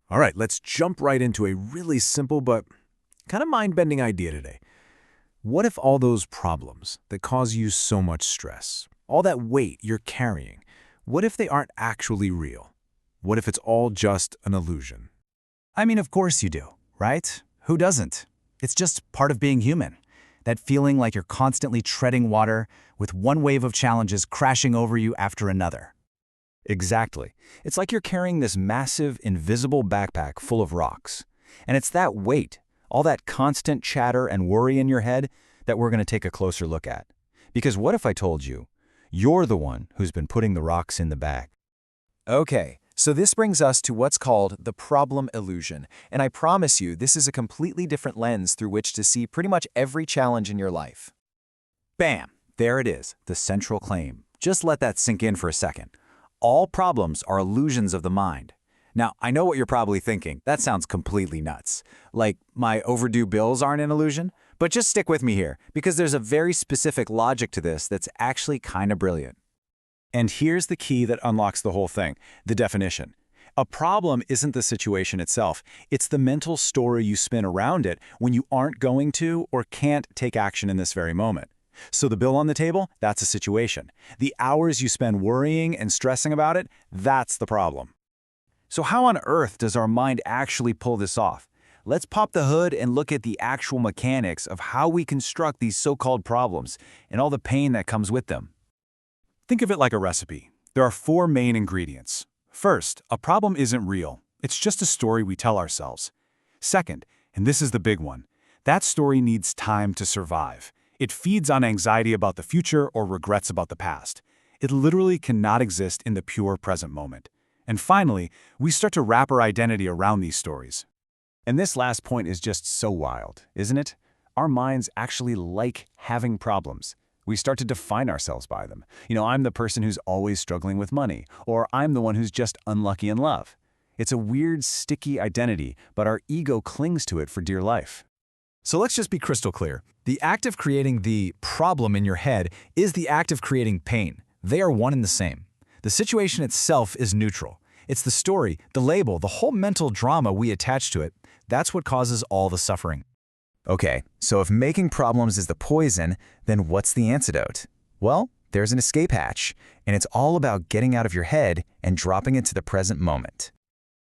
All right, let's jump right into a really simple but kind of mind-bending idea today. What if all those problems that cause you so much stress, all that weight you're carrying, what if they aren't actually real? What if it's all just an illusion? I mean, of course you do, right? Who doesn't? It's just part of being human. That feeling like you're constantly treading water with one wave of challenges crashing over you after another. Exactly. It's like you're carrying this massive, invisible backpack full of rocks. And it's that weight, all that constant chatter and worry in your head, that we're going to take a closer look at. Because what if I told you, you're the one who's been putting the rocks in the bag? Okay, so this brings us to what's called the problem illusion, and I promise you this is a completely different lens through which to see pretty much every challenge in your life. Bam! There it is, the central claim. Just let that sink in for a second. All problems are illusions of the mind. Now, I know what you're probably thinking. That sounds completely nuts. Like, my overdue bills aren't an illusion? But just stick with me here, because there's a very specific logic to this that's actually kind of brilliant. And here's the key that unlocks the whole thing, the definition. A problem isn't the situation itself. It's the mental story you spin around it when you aren't going to or can't take action in this very moment. So the bill on the table, that's a situation. The hours you spend worrying and stressing about it, that's the problem. So how on earth does our mind actually pull this off? Let's pop the hood and look at the actual mechanics of how we construct these so-called problems and all the pain that comes with them. Think of it like a recipe. There are 4 main ingredients. First, a problem isn't real. It's just a story we tell ourselves. Second, and this is the big one, that story needs time to survive. It feeds on anxiety about the future or regrets about the past. It literally cannot exist in the pure present moment. And finally, we start to wrap our identity around these stories. And this last point is just so wild, isn't it? Our minds actually like having problems. We start to define ourselves by them. I'm the person who's always struggling with money, or I'm the one who's just unlucky in love. It's a weird, sticky identity, but our ego clings to it for dear life. So let's just be crystal clear. The act of creating the problem in your head is the act of creating pain. They are one and the same. The situation itself is neutral. It's the story, the label, the whole mental drama we attach to it. That's what causes all the suffering. Okay, so if making problems is the poison, then what's the antidote? Well, there's an escape hatch, and it's all about getting out of your head and dropping into the present moment.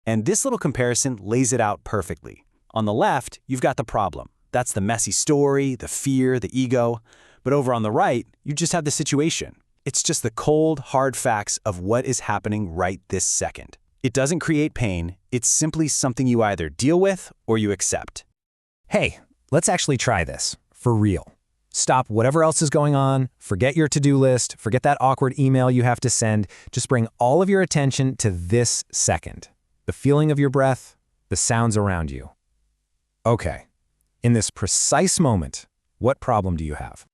And this little comparison lays it out perfectly. On the left, you've got the problem. That's the messy story, the fear, the ego. But over on the right, you just have the situation. It's just the cold, hard facts of what is happening right this second. It doesn't create pain. It's simply something you either deal with or you accept. Hey, let's actually try this, for real. Stop whatever else is going on, forget your to-do list, forget that awkward email you have to send. Just bring all of your attention to this second. The feeling of your breath, the sounds around you. Okay. In this precise moment, what problem do you have?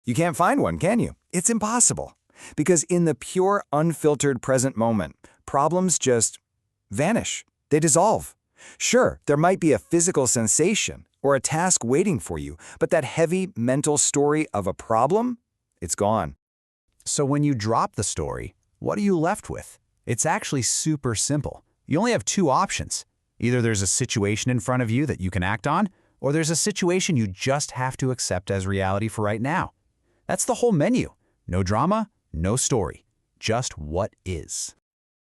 You can't find one, can you? It's impossible. Because in the pure, unfiltered present moment, problems just vanish. They dissolve. Sure, there might be a physical sensation or a task waiting for you, but that heavy mental story of a problem, it's gone. So when you drop the story, what are you left with? It's actually super simple. You only have 2 options. Either there's a situation in front of you that you can act on, or there's a situation you just have to accept as reality for right now. That's the whole menu. No drama, no story. Just what is.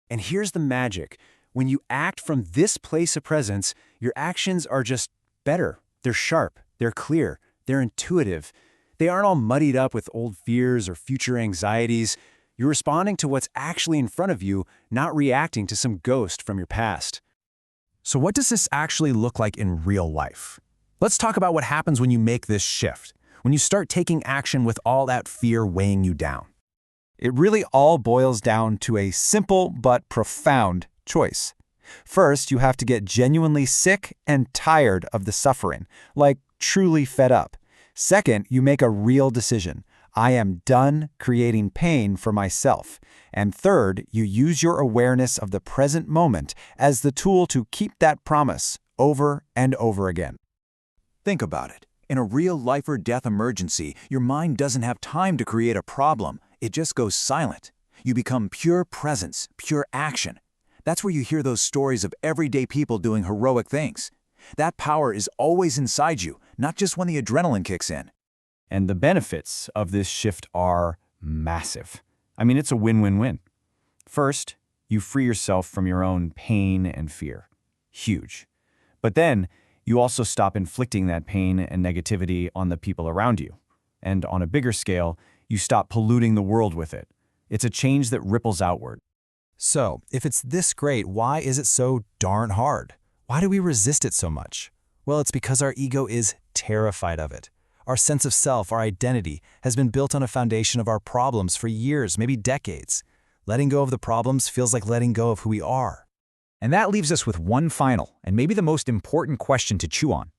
And here's the magic. When you act from this place of presence, your actions are just better. They're sharp, they're clear, they're intuitive. They aren't all muddied up with old fears or future anxieties. You're responding to what's actually in front of you, not reacting to some ghost from your past. So what does this actually look like in real life? Let's talk about what happens when you make this shift, when you start taking action with all that fear weighing you down. It really all boils down to a simple but profound choice. First, you have to get genuinely sick and tired of the suffering, like truly fed up. Second, you make a real decision. I am done creating pain for myself. And third, you use your awareness of the present moment as the tool to keep that promise over and over again. Think about it. In a real life or death emergency, your mind doesn't have time to create a problem. It just goes silent. You become pure presence, pure action. That's where you hear those stories of everyday people doing heroic things. That power is always inside you, not just when the adrenaline kicks in. And the benefits of this shift are massive. I mean, it's a win-win-win. First, you free yourself from your own pain and fear. Huge. But then, you also stop inflicting that pain and negativity on the people around you. And on a bigger scale, you stop polluting the world with it. It's a change that ripples outward. So, if it's this great, why is it so darn hard? Why do we resist it so much? Well, it's because our ego is terrified of it. Our sense of self, our identity, has been built on a foundation of our problems for years, maybe decades. Letting go of the problems feels like letting go of who we are. And that leaves us with one final, and maybe the most important question to chew on.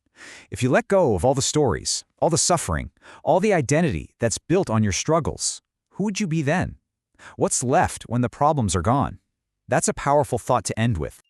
If you let go of all the stories, all the suffering, all the identity that's built on your struggles, who would you be then? What's left when the problems are gone? That's a powerful thought to end with.